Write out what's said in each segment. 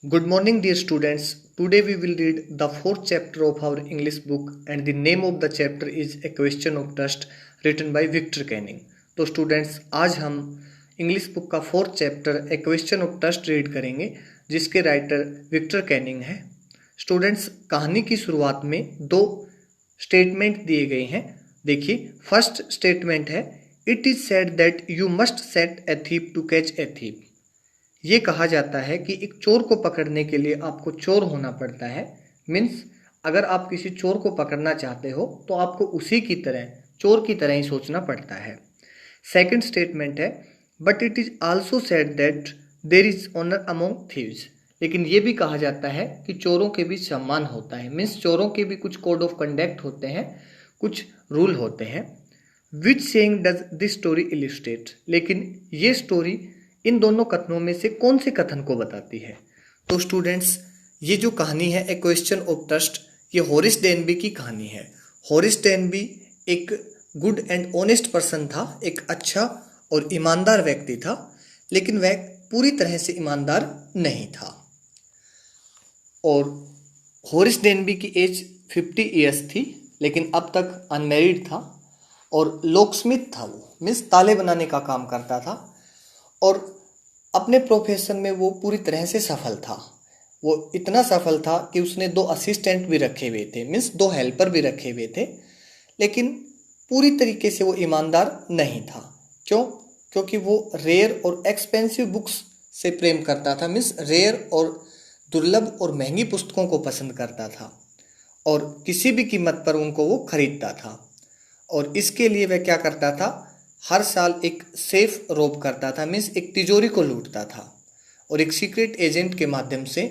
Good morning, dear students. Today we will read the fourth chapter of our English book, and the name of the chapter is A Question of Trust, written by Victor Canning. तो students, आज हम English book का fourth chapter A question of trust read करेंगे, जिसके writer Victor Canning है। Students, कहानी की शुरुआत में दो स्टेटमेंट दिए गए हैं। देखिए, फर्स्ट स्टेटमेंट है, it is said that you must set a thief to catch a thief. ये कहा जाता है कि एक चोर को पकड़ने के लिए आपको चोर होना पड़ता है। मीन्स अगर आप किसी चोर को पकड़ना चाहते हो तो आपको उसी की तरह, चोर की तरह ही सोचना पड़ता है। सेकंड स्टेटमेंट है, but it is also said that there is honour among thieves. लेकिन ये भी कहा जाता है कि चोरों के बीच सम्मान होता है। मीन्स चोरों के भी कुछ कोड ऑफ कंडक्ट होते हैं, कुछ रूल होते हैं। Which saying does this story illustrate. लेकिन ये स्टोरी इन दोनों कथनों में से कौन से कथन को बताती है? तो स्टूडेंट्स, ये जो कहानी है ए क्वेश्चन ऑफ ट्रस्ट, ये हॉरिस डेनबी की कहानी है। हॉरिस डेनबी एक गुड एंड ऑनेस्ट पर्सन था, एक अच्छा और ईमानदार व्यक्ति था, लेकिन वह पूरी तरह से ईमानदार नहीं था। और हॉरिस डेनबी की एज 50 ईयर्स थी, लेकिन अब तक अनमैरिड था और लॉकस्मिथ था। वो मीन्स ताले बनाने का काम करता था और अपने प्रोफेशन में वो पूरी तरह से सफल था। वो इतना सफल था कि उसने 2 असिस्टेंट भी रखे हुए थे, मीन्स 2 हेल्पर भी रखे हुए थे, लेकिन पूरी तरीके से वो ईमानदार नहीं था। क्यों? क्योंकि वो रेयर और एक्सपेंसिव बुक्स से प्रेम करता था। मीन्स रेयर और दुर्लभ और महंगी पुस्तकों को पसंद करता था और किसी भी कीमत पर उनको वो खरीदता था। और इसके लिए वह क्या करता था, हर साल एक सेफ रोब करता था। मीन्स एक तिजोरी को लूटता था और एक सीक्रेट एजेंट के माध्यम से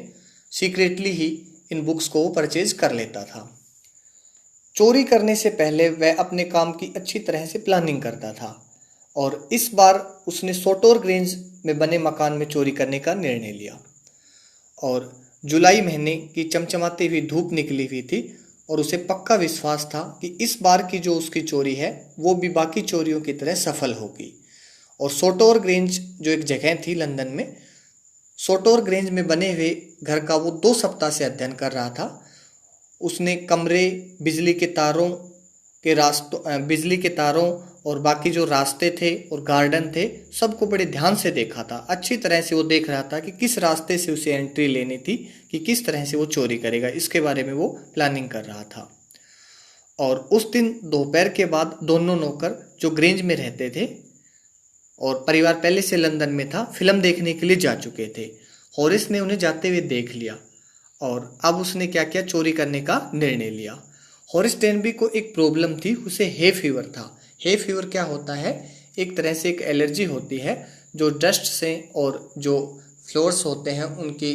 सीक्रेटली ही इन बुक्स को परचेज कर लेता था। चोरी करने से पहले वह अपने काम की अच्छी तरह से प्लानिंग करता था और इस बार उसने सोटोर ग्रेंज में बने मकान में चोरी करने का निर्णय लिया। और जुलाई महीने की चमचमाती हुई धूप निकली हुई थी और उसे पक्का विश्वास था कि इस बार की जो उसकी चोरी है वो भी बाकी चोरियों की तरह सफल होगी। और सोटोर ग्रेंज जो एक जगह थी लंदन में, सोटोर ग्रेंज में बने हुए घर का वो 2 सप्ताह से अध्ययन कर रहा था। उसने कमरे, बिजली के तारों और बाकी जो रास्ते थे और गार्डन थे, सबको बड़े ध्यान से देखा था। अच्छी तरह से वो देख रहा था कि किस रास्ते से उसे एंट्री लेनी थी, कि किस तरह से वो चोरी करेगा, इसके बारे में वो प्लानिंग कर रहा था। और उस दिन दोपहर के बाद दोनों नौकर जो ग्रेंज में रहते थे और परिवार पहले से लंदन में था, फिल्म देखने के लिए जा चुके थे। हॉरिस ने उन्हें जाते हुए देख लिया और अब उसने क्या किया, चोरी करने का निर्णय लिया। हॉरिस डेनबी को एक प्रॉब्लम थी, उसे हे फीवर था। हे फीवर क्या होता है? एक तरह से एक एलर्जी होती है जो डस्ट से और जो फ्लोर्स होते हैं उनकी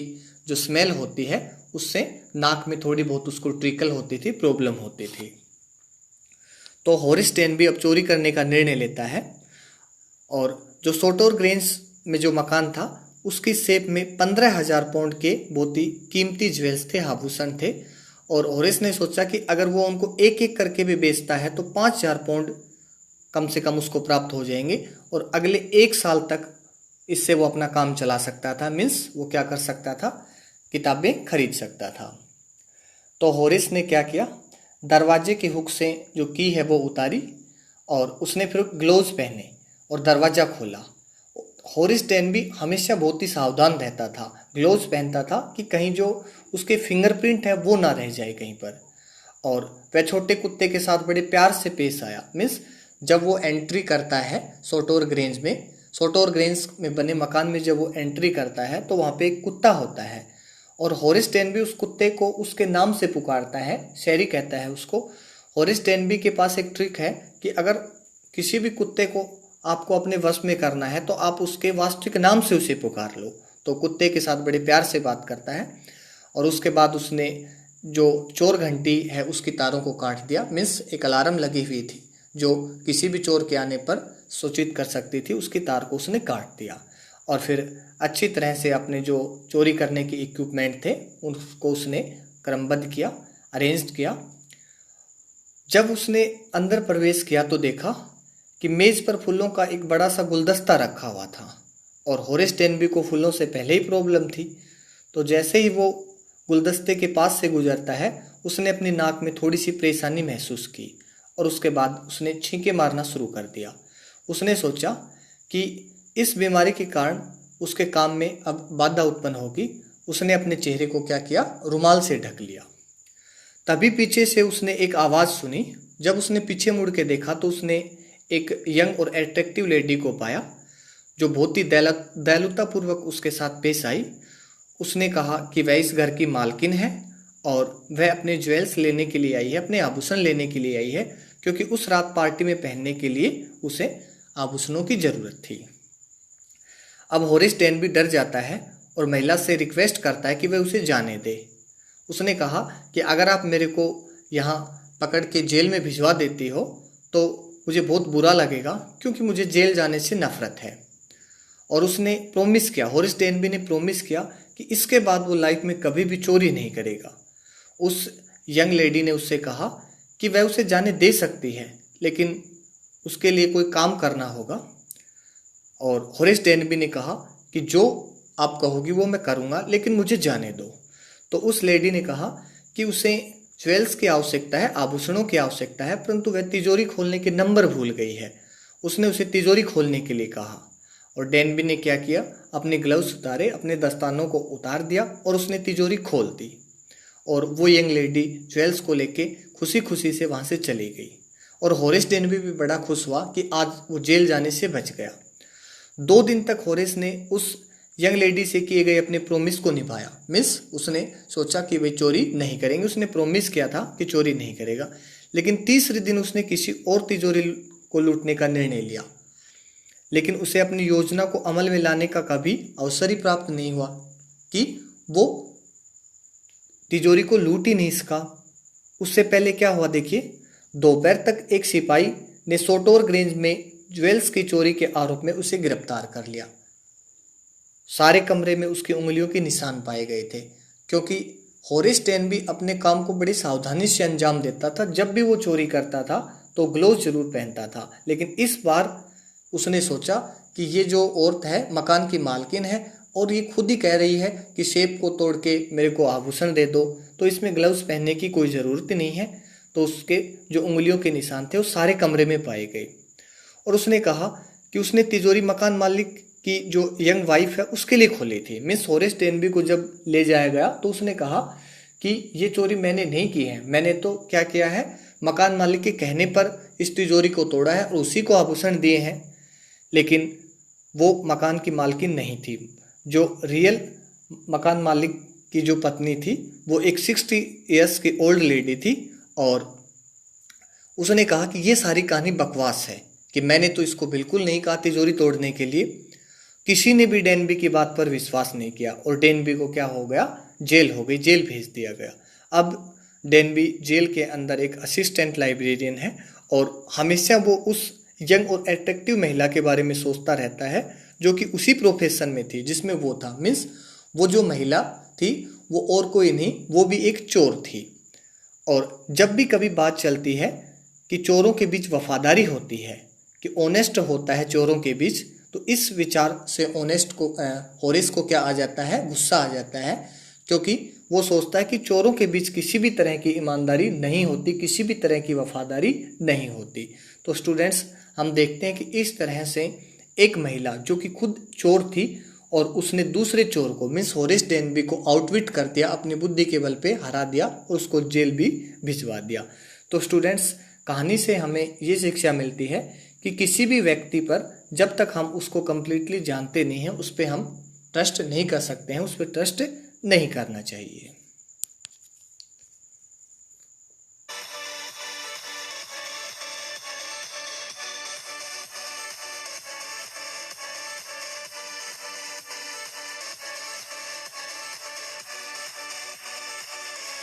जो स्मेल होती है उससे नाक में थोड़ी बहुत उसको ट्रिकल होती थी, प्रॉब्लम होती थी। तो हॉरिस डेनबी अब चोरी करने का निर्णय लेता है और जो सोटोर ग्रेंज में जो मकान था उसकी सेफ में 15,000 पाउंड के बहुत ही कीमती ज्वेल्स थे, आभूषण थे। और हॉरिस ने सोचा कि अगर वो उनको एक एक करके भी बेचता है तो 5,000 पाउंड कम से कम उसको प्राप्त हो जाएंगे और अगले 1 साल तक इससे वो अपना काम चला सकता था। मीन्स वो क्या कर सकता था, किताबें खरीद सकता था। तो हॉरिस ने क्या किया, दरवाजे के हुक से जो की है वो उतारी और उसने फिर ग्लोव्स पहने और दरवाज़ा खोला। हॉरिस डेनबी हमेशा बहुत ही सावधान रहता था, ग्लोव्स पहनता था कि कहीं जो उसके फिंगरप्रिंट है वो ना रह जाए कहीं पर। और वह छोटे कुत्ते के साथ बड़े प्यार से पेश आया। मीन्स जब वो एंट्री करता है सोटोर ग्रेंज में बने मकान में जब वो एंट्री करता है तो वहाँ पे एक कुत्ता होता है और हॉरिस डेनबी उस कुत्ते को उसके नाम से पुकारता है, शेरी कहता है उसको। हॉरिस डेनबी के पास एक ट्रिक है कि अगर किसी भी कुत्ते को आपको अपने वश में करना है तो आप उसके वास्तविक नाम से उसे पुकार लो। तो कुत्ते के साथ बड़े प्यार से बात करता है और उसके बाद उसने जो चोर घंटी है उसकी तारों को काट दिया। मीन्स एक अलार्म लगी हुई थी जो किसी भी चोर के आने पर सूचित कर सकती थी, उसकी तार को उसने काट दिया और फिर अच्छी तरह से अपने जो चोरी करने के इक्विपमेंट थे उनको उसने क्रमबद्ध किया, अरेंज किया। जब उसने अंदर प्रवेश किया तो देखा कि मेज पर फूलों का एक बड़ा सा गुलदस्ता रखा हुआ था और हॉरिस डेनबी को फूलों से पहले ही प्रॉब्लम थी। तो जैसे ही वो गुलदस्ते के पास से गुजरता है उसने अपनी नाक में थोड़ी सी परेशानी महसूस की और उसके बाद उसने छींके मारना शुरू कर दिया। उसने सोचा कि इस बीमारी के कारण उसके काम में अब बाधा उत्पन्न होगी। उसने अपने चेहरे को क्या किया, रुमाल से ढक लिया। तभी पीछे से उसने एक आवाज़ सुनी। जब उसने पीछे मुड़ के देखा तो उसने एक यंग और अट्रैक्टिव लेडी को पाया जो बहुत ही दयालुतापूर्वक उसके साथ पेश आई। उसने कहा कि वह इस घर की मालकिन है और वह अपने ज्वेल्स लेने के लिए आई है, अपने आभूषण लेने के लिए आई है, क्योंकि उस रात पार्टी में पहनने के लिए उसे आभूषणों की ज़रूरत थी। अब होरेस डेनबी डर जाता है और महिला से रिक्वेस्ट करता है कि वह उसे जाने दे। उसने कहा कि अगर आप मेरे को यहाँ पकड़ के जेल में भिजवा देती हो तो मुझे बहुत बुरा लगेगा, क्योंकि मुझे जेल जाने से नफरत है। और उसने प्रॉमिस किया, होरेस डेनबी ने प्रॉमिस किया कि इसके बाद वो लाइफ में कभी भी चोरी नहीं करेगा। उस यंग लेडी ने उससे कहा कि वह उसे जाने दे सकती है, लेकिन उसके लिए कोई काम करना होगा। और होरेस डेनबी ने कहा कि जो आप कहोगी वो मैं करूँगा, लेकिन मुझे जाने दो। तो उस लेडी ने कहा कि उसे ज्वेल्स की आवश्यकता है, आभूषणों की आवश्यकता है, परंतु वह तिजोरी खोलने के नंबर भूल गई है। उसने उसे तिजोरी खोलने के लिए कहा और डेनबी ने क्या किया, अपने ग्लव्स उतारे, अपने दस्तानों को उतार दिया और उसने तिजोरी खोल दी। और वो यंग लेडी ज्वेल्स को लेके खुशी खुशी से वहाँ से चली गई। और होरेस डेनबी भी बड़ा खुश हुआ कि आज वो जेल जाने से बच गया। 2 दिन तक होरेस ने उस यंग लेडी से किए गए अपने प्रोमिस को निभाया। उसने सोचा कि वे चोरी नहीं करेंगे, उसने प्रोमिस किया था कि चोरी नहीं करेगा। लेकिन तीसरे दिन उसने किसी और तिजोरी को लूटने का निर्णय लिया, लेकिन उसे अपनी योजना को अमल में लाने का कभी अवसर ही प्राप्त नहीं हुआ कि वो तिजोरी को लूट ही नहीं सका। उससे पहले क्या हुआ देखिए, दोपहर तक एक सिपाही ने सोटोर ग्रेंज में ज्वेल्स की चोरी के आरोप में उसे गिरफ्तार कर लिया। सारे कमरे में उसकी उंगलियों के निशान पाए गए थे, क्योंकि होरेस डेनबी अपने काम को बड़ी सावधानी से अंजाम देता था। जब भी वो चोरी करता था तो ग्लोव जरूर पहनता था, लेकिन इस बार उसने सोचा कि ये जो औरत है मकान की मालकिन है और ये खुद ही कह रही है कि सेफ को तोड़ के मेरे को आभूषण दे दो, तो इसमें ग्लव्स पहनने की कोई ज़रूरत नहीं है। तो उसके जो उंगलियों के निशान थे वो सारे कमरे में पाए गए। और उसने कहा कि उसने तिजोरी मकान मालिक की जो यंग वाइफ है उसके लिए खोली थी। मिस होरेस डेनबी को जब ले जाया गया तो उसने कहा कि ये चोरी मैंने नहीं की है, मैंने तो क्या किया है, मकान मालिक के कहने पर इस तिजोरी को तोड़ा है और उसी को आभूषण दिए हैं। लेकिन वो मकान की मालकिन नहीं थी। जो रियल मकान मालिक की जो पत्नी थी वो एक 60 ईयर्स की ओल्ड लेडी थी। और उसने कहा कि ये सारी कहानी बकवास है, कि मैंने तो इसको बिल्कुल नहीं कहा तिजोरी तोड़ने के लिए। किसी ने भी डेनबी की बात पर विश्वास नहीं किया और डेनबी को क्या हो गया, जेल हो गई, जेल भेज दिया गया। अब डेनबी जेल के अंदर एक असिस्टेंट लाइब्रेरियन है और हमेशा वो उस यंग और अट्रैक्टिव महिला के बारे में सोचता रहता है जो कि उसी प्रोफेशन में थी जिसमें वो था। वो जो महिला थी वो और कोई नहीं, वो भी एक चोर थी। और जब भी कभी बात चलती है कि चोरों के बीच वफादारी होती है, कि ऑनेस्ट होता है चोरों के बीच, तो इस विचार से ऑनेस्ट को होरेस को क्या आ जाता है, गुस्सा आ जाता है, क्योंकि वो सोचता है कि चोरों के बीच किसी भी तरह की ईमानदारी नहीं होती, किसी भी तरह की वफादारी नहीं होती। तो स्टूडेंट्स, हम देखते हैं कि इस तरह से एक महिला जो कि खुद चोर थी और उसने दूसरे चोर को होरेस डेनबी को आउटविट कर दिया, अपनी बुद्धि के बल पे हरा दिया और उसको जेल भी भिजवा दिया। तो स्टूडेंट्स, कहानी से हमें ये शिक्षा मिलती है कि किसी भी व्यक्ति पर जब तक हम उसको कम्प्लीटली जानते नहीं हैं उस पर हम ट्रस्ट नहीं कर सकते हैं, उस पर ट्रस्ट नहीं करना चाहिए।